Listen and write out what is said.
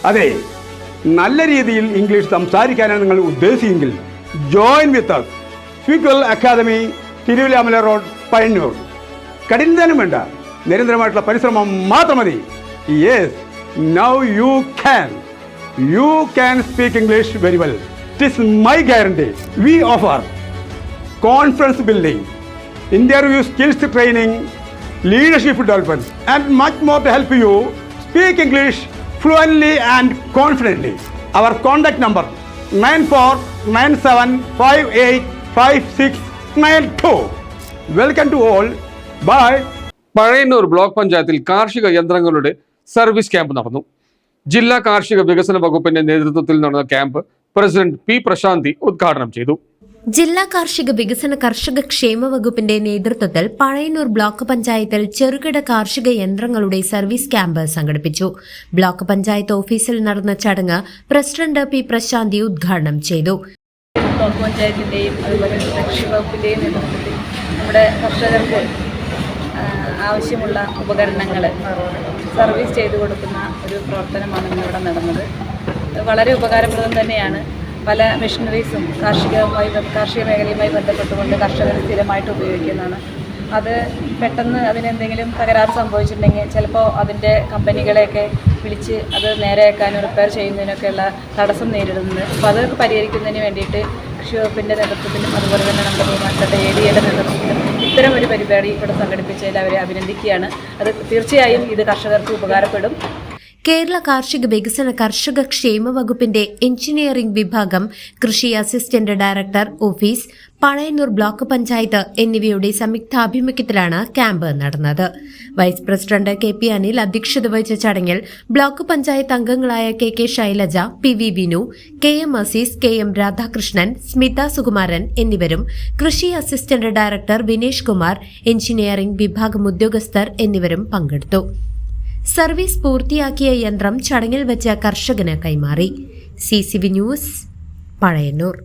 അതെ, നല്ല രീതിയിൽ ഇംഗ്ലീഷ് സംസാരിക്കാനാണ് നിങ്ങൾ ഉദ്ദേശിച്ചെങ്കിൽ ജോയിൻ വിത്ത് us. സ്പീക്കൽ അക്കാദമി, തിരുവില്ലാമല റോഡ്, പയ്യന്നൂർ. കഠിനം വേണ്ട, നിരന്തരമായിട്ടുള്ള പരിശ്രമം മാത്രം മതി. Yes, now you can speak English very well. It is my guarantee. We offer confidence building, interview skills training, leadership development, and much more to help you speak English fluently and confidently. Our contact number 9497585692. Welcome to all. Bye. Pazhayannur block പഞ്ചായത്തിൽ കാർഷിക യന്ത്രങ്ങളുടെ service camp നടന്നു. ജില്ലാ കാർഷിക വികസന വകുപ്പിന്റെ നേതൃത്വത്തിൽ നടന്ന ക്യാമ്പ് പ്രസിഡന്റ് പി പ്രശാന്തി ഉദ്ഘാടനം ചെയ്തു. ജില്ലാ കാർഷിക വികസന കർഷക ക്ഷേമ വകുപ്പിന്റെ നേതൃത്വത്തിൽ പഴയന്നൂർ ബ്ലോക്ക് പഞ്ചായത്തിൽ ചെറുകിട കാർഷിക യന്ത്രങ്ങളുടെ സർവീസ് ക്യാമ്പ് സംഘടിപ്പിച്ചു. ബ്ലോക്ക് പഞ്ചായത്ത് ഓഫീസിൽ നടന്ന ചടങ്ങ് പ്രസിഡന്റ് പി പ്രശാന്തി ഉദ്ഘാടനം ചെയ്തു. ബ്ലോക്ക് പഞ്ചായത്തിന്റെയും അതുപോലെ കൃഷി വകുപ്പിന്റെയും നേതൃത്വത്തിൽ നമ്മുടെ കർഷകർക്ക് ആവശ്യമുള്ള ഉപകരണങ്ങൾ സർവീസ് ചെയ്തു കൊടുക്കുന്ന ഒരു പ്രവർത്തനമാണ് ഇന്നിവിടെ നടന്നത്. വളരെ ഉപകാരപ്രദം തന്നെയാണ്. പല മെഷീനറീസും കാർഷിക മേഖലയുമായി ബന്ധപ്പെട്ടുകൊണ്ട് കർഷകർ സ്ഥിരമായിട്ട് ഉപയോഗിക്കുന്നതാണ്. അത് പെട്ടെന്ന് അതിനെന്തെങ്കിലും തകരാറ് സംഭവിച്ചിട്ടുണ്ടെങ്കിൽ ചിലപ്പോൾ അതിൻ്റെ കമ്പനികളെയൊക്കെ വിളിച്ച് അത് നേരെയാക്കാനും റിപ്പയർ ചെയ്യുന്നതിനൊക്കെയുള്ള തടസ്സം നേരിടുന്നത്. അപ്പോൾ അത് പരിഹരിക്കുന്നതിന് വേണ്ടിയിട്ട് കൃഷി വകുപ്പിൻ്റെ നേതൃത്വത്തിലും അതുപോലെ തന്നെ നമ്മുടെ ബഹുമാനപ്പെട്ട ADAയുടെ നേതൃത്വത്തിലും ഇത്തരം ഒരു പരിപാടി ഇവിടെ സംഘടിപ്പിച്ചതിൽ അവരെ അഭിനന്ദിക്കുകയാണ്. അത് തീർച്ചയായും ഇത് കർഷകർക്ക് ഉപകാരപ്പെടും. കേരള കാർഷിക വികസന കർഷക ക്ഷേമ വകുപ്പിന്റെ എഞ്ചിനീയറിംഗ് വിഭാഗം, കൃഷി assistant director office, Pazhayannur block panchayat എന്നിവയുടെ സംയുക്താഭിമുഖ്യത്തിലാണ് ക്യാമ്പ് നടന്നത്. വൈസ് പ്രസിഡന്റ് KP അനിൽ അധ്യക്ഷത വഹിച്ച ചടങ്ങിൽ ബ്ലോക്ക് പഞ്ചായത്ത് അംഗങ്ങളായ KK Shailaja, PV Vinu, KM Azeez, KM Radhakrishnan, Smitha Sukumaran എന്നിവരും കൃഷി assistant director Vinesh Kumar, engineering വിഭാഗം ഉദ്യോഗസ്ഥർ എന്നിവരും പങ്കെടുത്തു. സർവീസ് പൂർത്തിയാക്കിയ യന്ത്രം ചടങ്ങിൽ വെച്ച് കർഷകന് കൈമാറി. CCV news, Pazhayannur.